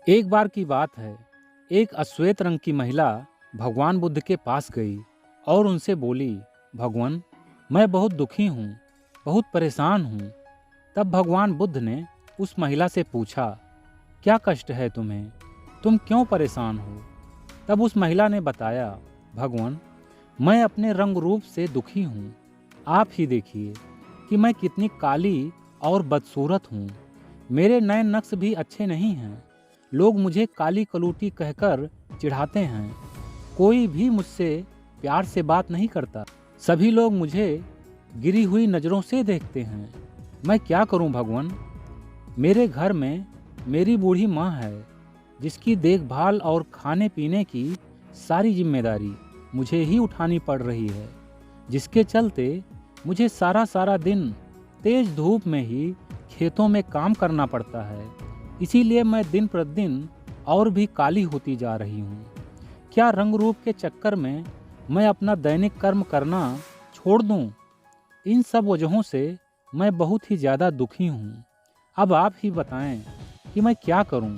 एक बार की बात है। एक अश्वेत रंग की महिला भगवान बुद्ध के पास गई और उनसे बोली, भगवान, मैं बहुत दुखी हूँ, बहुत परेशान हूँ। तब भगवान बुद्ध ने उस महिला से पूछा, क्या कष्ट है तुम्हें? तुम क्यों परेशान हो? तब उस महिला ने बताया, भगवान, मैं अपने रंग रूप से दुखी हूँ। आप ही देखिए कि मैं कितनी काली और बदसूरत हूँ। मेरे नए नक्श भी अच्छे नहीं हैं। लोग मुझे काली कलूटी कहकर चिढ़ाते हैं। कोई भी मुझसे प्यार से बात नहीं करता। सभी लोग मुझे गिरी हुई नज़रों से देखते हैं। मैं क्या करूं भगवान? मेरे घर में मेरी बूढ़ी माँ है, जिसकी देखभाल और खाने पीने की सारी जिम्मेदारी मुझे ही उठानी पड़ रही है, जिसके चलते मुझे सारा सारा दिन तेज धूप में ही खेतों में काम करना पड़ता है। इसीलिए मैं दिन प्रतिदिन और भी काली होती जा रही हूँ। क्या रंग रूप के चक्कर में मैं अपना दैनिक कर्म करना छोड़ दूँ? इन सब वजहों से मैं बहुत ही ज़्यादा दुखी हूँ। अब आप ही बताएं कि मैं क्या करूँ?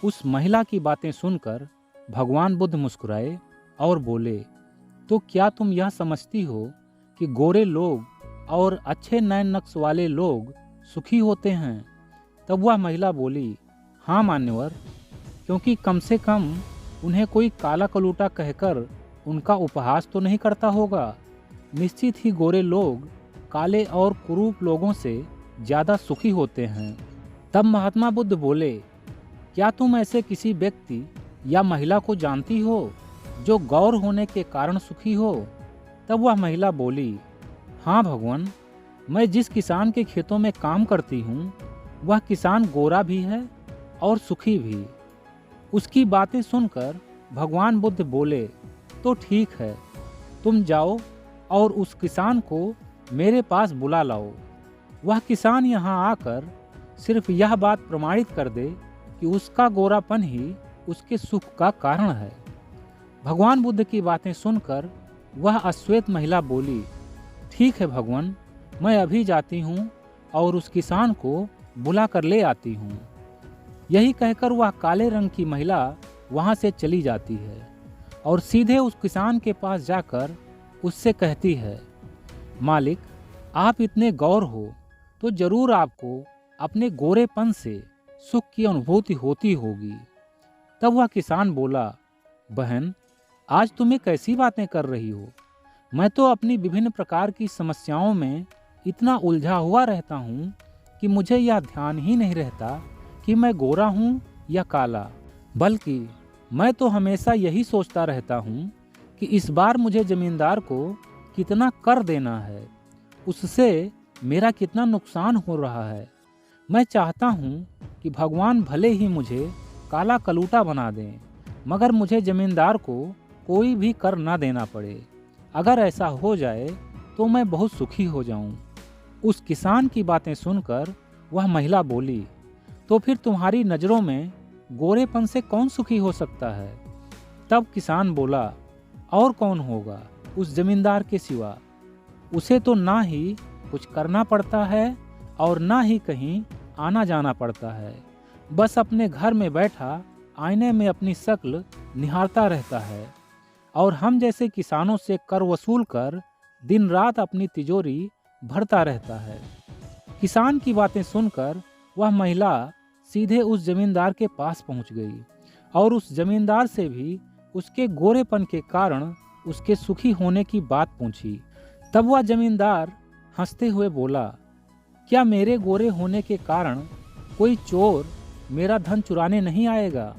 उस महिला की बातें सुनकर भगवान बुद्ध मुस्कुराए और बोले, तो क्या तुम यह समझती हो कि गोरे लोग और अच्छे नयन नक्श वाले लोग सुखी होते हैं? तब वह महिला बोली, हाँ मान्यवर, क्योंकि कम से कम उन्हें कोई काला कलूटा कहकर उनका उपहास तो नहीं करता होगा। निश्चित ही गोरे लोग काले और कुरूप लोगों से ज़्यादा सुखी होते हैं। तब महात्मा बुद्ध बोले, क्या तुम ऐसे किसी व्यक्ति या महिला को जानती हो जो गौर होने के कारण सुखी हो? तब वह महिला बोली, हाँ भगवान, मैं जिस किसान के खेतों में काम करती हूँ, वह किसान गोरा भी है और सुखी भी। उसकी बातें सुनकर भगवान बुद्ध बोले, तो ठीक है, तुम जाओ और उस किसान को मेरे पास बुला लाओ। वह किसान यहाँ आकर सिर्फ यह बात प्रमाणित कर दे कि उसका गोरापन ही उसके सुख का कारण है। भगवान बुद्ध की बातें सुनकर वह अश्वेत महिला बोली, ठीक है भगवान, मैं अभी जाती हूँ और उस किसान को बुला कर ले आती हूँ। यही कहकर वह काले रंग की महिला वहाँ से चली जाती है और सीधे उस किसान के पास जाकर उससे कहती है, मालिक, आप इतने गौर हो तो जरूर आपको अपने गोरेपन से सुख की अनुभूति होती होगी। तब वह किसान बोला, बहन, आज तुम्हें कैसी बातें कर रही हो? मैं तो अपनी विभिन्न प्रकार की समस्याओं में इतना उलझा हुआ रहता हूँ कि मुझे यह ध्यान ही नहीं रहता कि मैं गोरा हूँ या काला, बल्कि मैं तो हमेशा यही सोचता रहता हूँ कि इस बार मुझे जमींदार को कितना कर देना है, उससे मेरा कितना नुकसान हो रहा है। मैं चाहता हूँ कि भगवान भले ही मुझे काला कलूटा बना दें, मगर मुझे जमींदार को कोई भी कर ना देना पड़े। अगर ऐसा हो जाए तो मैं बहुत सुखी हो जाऊँ। उस किसान की बातें सुनकर वह महिला बोली, तो फिर तुम्हारी नज़रों में गोरेपन से कौन सुखी हो सकता है? तब किसान बोला, और कौन होगा उस जमींदार के सिवा? उसे तो ना ही कुछ करना पड़ता है और ना ही कहीं आना जाना पड़ता है। बस अपने घर में बैठा आईने में अपनी शक्ल निहारता रहता है और हम जैसे किसानों से कर वसूल कर दिन रात अपनी तिजोरी भरता रहता है। किसान की बातें सुनकर वह महिला सीधे उस जमींदार के पास पहुंच गई और उस जमींदार से भी उसके गोरेपन के कारण उसके सुखी होने की बात पूछी। तब वह जमींदार हंसते हुए बोला, क्या मेरे गोरे होने के कारण कोई चोर मेरा धन चुराने नहीं आएगा?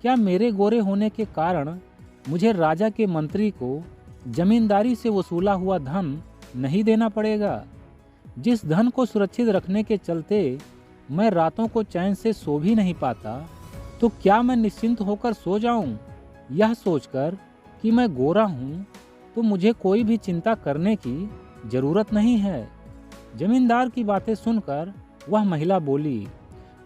क्या मेरे गोरे होने के कारण मुझे राजा के मंत्री को जमींदारी से वसूला हुआ धन नहीं देना पड़ेगा? जिस धन को सुरक्षित रखने के चलते मैं रातों को चैन से सो भी नहीं पाता, तो क्या मैं निश्चिंत होकर सो जाऊं? यह सोचकर कि मैं गोरा हूं तो मुझे कोई भी चिंता करने की जरूरत नहीं है। जमींदार की बातें सुनकर वह महिला बोली,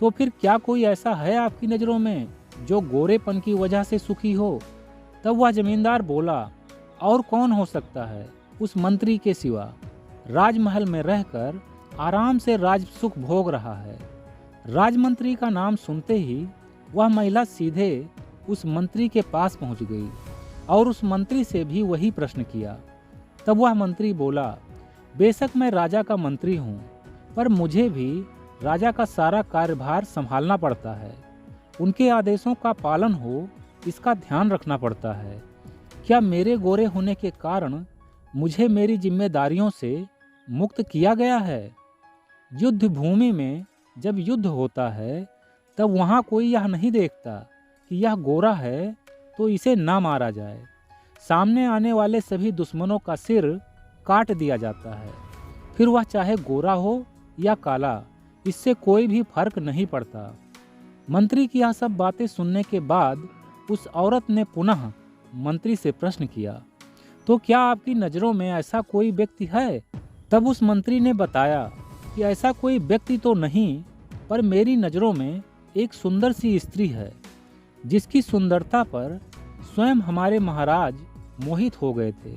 तो फिर क्या कोई ऐसा है आपकी नज़रों में जो गोरेपन की वजह से सुखी हो? तब वह जमींदार बोला, और कौन हो सकता है उस मंत्री के सिवा? राजमहल में रहकर आराम से राज सुख भोग रहा है। राजमंत्री का नाम सुनते ही वह महिला सीधे उस मंत्री के पास पहुंच गई और उस मंत्री से भी वही प्रश्न किया। तब वह मंत्री बोला, बेशक मैं राजा का मंत्री हूँ, पर मुझे भी राजा का सारा कार्यभार संभालना पड़ता है। उनके आदेशों का पालन हो, इसका ध्यान रखना पड़ता है। क्या मेरे गोरे होने के कारण मुझे मेरी जिम्मेदारियों से मुक्त किया गया है? युद्ध भूमि में जब युद्ध होता है तब वहाँ कोई यह नहीं देखता कि यह गोरा है तो इसे ना मारा जाए। सामने आने वाले सभी दुश्मनों का सिर काट दिया जाता है। फिर वह चाहे गोरा हो या काला, इससे कोई भी फर्क नहीं पड़ता। मंत्री की यह सब बातें सुनने के बाद उस औरत ने पुनः मंत्री से प्रश्न किया, तो क्या आपकी नज़रों में ऐसा कोई व्यक्ति है? तब उस मंत्री ने बताया कि ऐसा कोई व्यक्ति तो नहीं, पर मेरी नज़रों में एक सुंदर सी स्त्री है, जिसकी सुंदरता पर स्वयं हमारे महाराज मोहित हो गए थे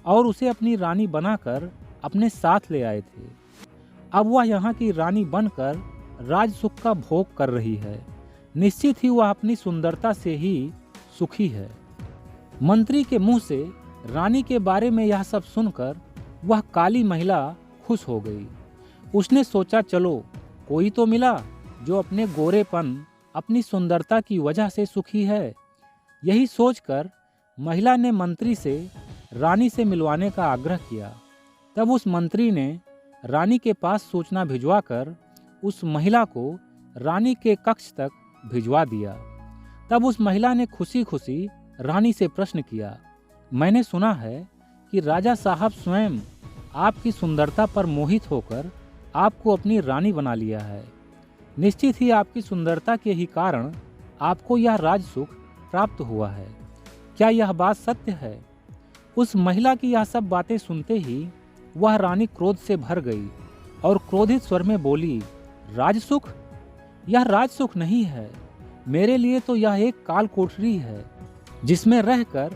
और उसे अपनी रानी बनाकर अपने साथ ले आए थे। अब वह यहाँ की रानी बनकर राज सुख का भोग कर रही है। निश्चित ही वह अपनी सुंदरता से ही सुखी है। मंत्री के मुंह से रानी के बारे में यह सब सुनकर वह काली महिला खुश हो गई। उसने सोचा, चलो कोई तो मिला जो अपने गोरेपन, अपनी सुंदरता की वजह से सुखी है। यही सोचकर महिला ने मंत्री से रानी से मिलवाने का आग्रह किया। तब उस मंत्री ने रानी के पास सूचना भिजवाकर उस महिला को रानी के कक्ष तक भिजवा दिया। तब उस महिला ने खुशी खुशी रानी से प्रश्न किया, मैंने सुना है कि राजा साहब स्वयं आपकी सुंदरता पर मोहित होकर आपको अपनी रानी बना लिया है। निश्चित ही आपकी सुंदरता के ही कारण आपको यह राज सुख प्राप्त हुआ है। क्या यह बात सत्य है? उस महिला की यह सब बातें सुनते ही वह रानी क्रोध से भर गई और क्रोधित स्वर में बोली, राजसुख? यह राजसुख नहीं है। मेरे लिए तो यह एक काल कोठरी है, जिसमें रहकर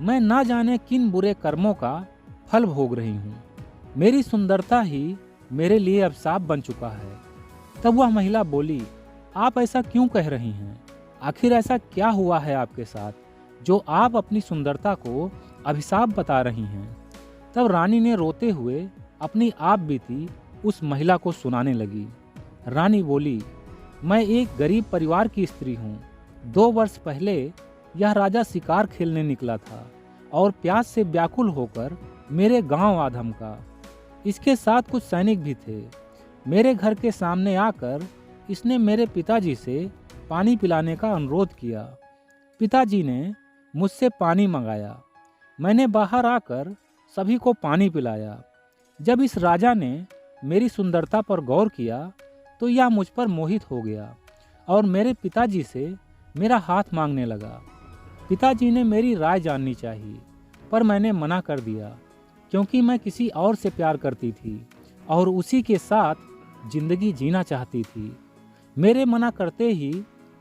मैं ना जाने किन बुरे कर्मों का फल भोग रही हूँ। मेरी सुंदरता ही मेरे लिए अभिशाप बन चुका है। तब वह महिला बोली, आप ऐसा क्यों कह रही हैं? आखिर ऐसा क्या हुआ है आपके साथ जो आप अपनी सुंदरता को अभिशाप बता रही हैं? तब रानी ने रोते हुए अपनी आप बीती उस महिला को सुनाने लगी। रानी बोली, मैं एक गरीब परिवार की स्त्री हूँ। 2 वर्ष पहले यह राजा शिकार खेलने निकला था और प्यास से व्याकुल होकर मेरे गांव आ धमका। इसके साथ कुछ सैनिक भी थे। मेरे घर के सामने आकर इसने मेरे पिताजी से पानी पिलाने का अनुरोध किया। पिताजी ने मुझसे पानी मंगाया। मैंने बाहर आकर सभी को पानी पिलाया। जब इस राजा ने मेरी सुंदरता पर गौर किया तो यह मुझ पर मोहित हो गया और मेरे पिताजी से मेरा हाथ मांगने लगा। पिताजी ने मेरी राय जाननी चाहिए, पर मैंने मना कर दिया, क्योंकि मैं किसी और से प्यार करती थी और उसी के साथ जिंदगी जीना चाहती थी। मेरे मना करते ही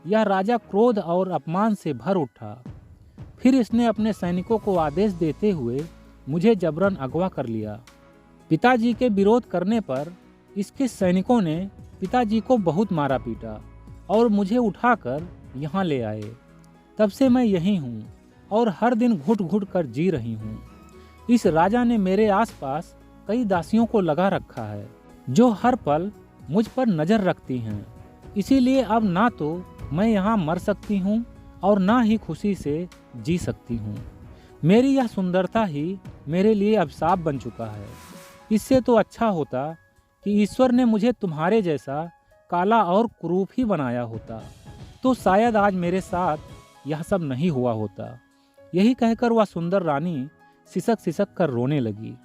यह राजा क्रोध और अपमान से भर उठा। फिर इसने अपने सैनिकों को आदेश देते हुए मुझे जबरन अगवा कर लिया। पिताजी के विरोध करने पर इसके सैनिकों ने पिताजी को बहुत मारा पीटा और मुझे उठाकर यहाँ ले आए। तब से मैं यहीं हूँ और हर दिन घुट घुट कर जी रही हूँ। इस राजा ने मेरे आसपास कई दासियों को लगा रखा है, जो हर पल मुझ पर नजर रखती हैं। इसीलिए अब ना तो मैं यहाँ मर सकती हूँ और ना ही खुशी से जी सकती हूँ। मेरी यह सुंदरता ही मेरे लिए अभिशाप बन चुका है। इससे तो अच्छा होता कि ईश्वर ने मुझे तुम्हारे जैसा काला और कुरूप ही बनाया होता, तो शायद आज मेरे साथ यह सब नहीं हुआ होता। यही कहकर वह सुंदर रानी सिसक सिसक कर रोने लगी।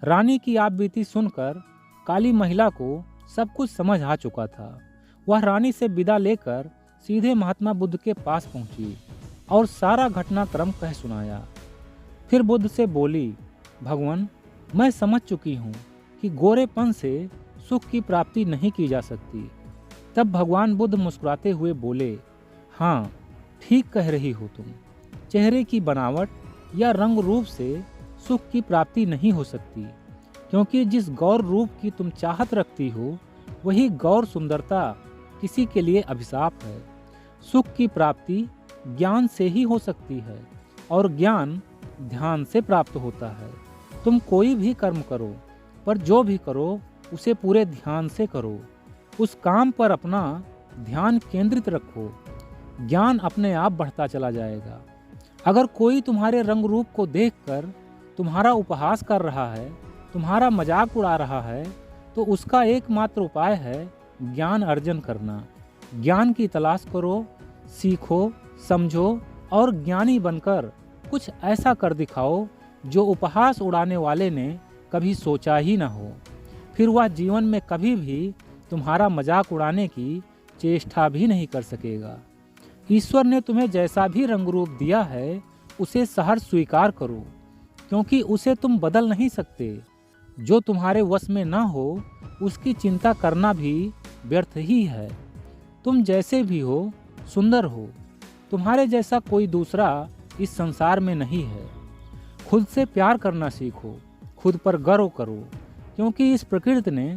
रानी की आप बीती सुनकर काली महिला को सब कुछ समझ आ चुका था। वह रानी से विदा लेकर सीधे महात्मा बुद्ध के पास पहुंची और सारा घटनाक्रम कह सुनाया। फिर बुद्ध से बोली, भगवान, मैं समझ चुकी हूँ कि गोरेपन से सुख की प्राप्ति नहीं की जा सकती। तब भगवान बुद्ध मुस्कुराते हुए बोले, हाँ, ठीक कह रही हो तुम। चेहरे की बनावट या रंग रूप से सुख की प्राप्ति नहीं हो सकती, क्योंकि जिस गौर रूप की तुम चाहत रखती हो, वही गौर सुंदरता किसी के लिए अभिशाप है। सुख की प्राप्ति ज्ञान से ही हो सकती है और ज्ञान ध्यान से प्राप्त होता है। तुम कोई भी कर्म करो, पर जो भी करो उसे पूरे ध्यान से करो। उस काम पर अपना ध्यान केंद्रित रखो। ज्ञान अपने आप बढ़ता चला जाएगा। अगर कोई तुम्हारे रंग रूप को देखकर तुम्हारा उपहास कर रहा है, तुम्हारा मजाक उड़ा रहा है, तो उसका एकमात्र उपाय है ज्ञान अर्जन करना। ज्ञान की तलाश करो, सीखो, समझो और ज्ञानी बनकर कुछ ऐसा कर दिखाओ जो उपहास उड़ाने वाले ने कभी सोचा ही ना हो। फिर वह जीवन में कभी भी तुम्हारा मजाक उड़ाने की चेष्टा भी नहीं कर सकेगा। ईश्वर ने तुम्हें जैसा भी रंग रूप दिया है उसे सहर्ष स्वीकार करो, क्योंकि उसे तुम बदल नहीं सकते। जो तुम्हारे वश में ना हो उसकी चिंता करना भी व्यर्थ ही है। तुम जैसे भी हो सुंदर हो। तुम्हारे जैसा कोई दूसरा इस संसार में नहीं है। खुद से प्यार करना सीखो, खुद पर गर्व करो, क्योंकि इस प्रकृति ने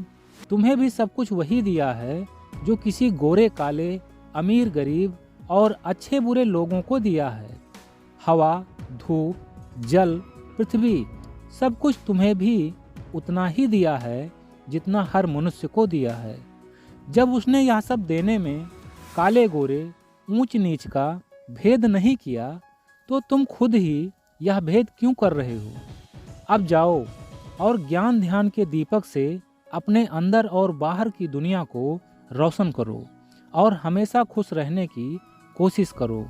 तुम्हें भी सब कुछ वही दिया है जो किसी गोरे काले, अमीर गरीब और अच्छे बुरे लोगों को दिया है। हवा, धूप, जल, पृथ्वी, सब कुछ तुम्हें भी उतना ही दिया है जितना हर मनुष्य को दिया है। जब उसने यह सब देने में काले गोरे, ऊंच नीच का भेद नहीं किया, तो तुम खुद ही यह भेद क्यों कर रहे हो? अब जाओ और ज्ञान ध्यान के दीपक से अपने अंदर और बाहर की दुनिया को रोशन करो और हमेशा खुश रहने की कोशिश करो।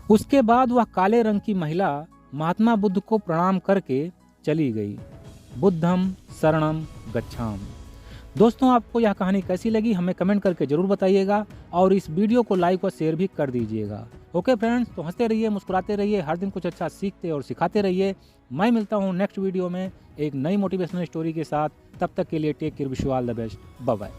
उसके बाद वह काले रंग की महिला महात्मा बुद्ध को प्रणाम करके चली गई। बुद्धम शरणम गच्छामि। दोस्तों, आपको यह कहानी कैसी लगी हमें कमेंट करके जरूर बताइएगा और इस वीडियो को लाइक और शेयर भी कर दीजिएगा। ओके फ्रेंड्स, तो हंसते रहिए, मुस्कुराते रहिए, हर दिन कुछ अच्छा सीखते और सिखाते रहिए। मैं मिलता हूँ नेक्स्ट वीडियो में एक नई मोटिवेशनल स्टोरी के साथ। तब तक के लिए take care, wish you all the best, bye bye.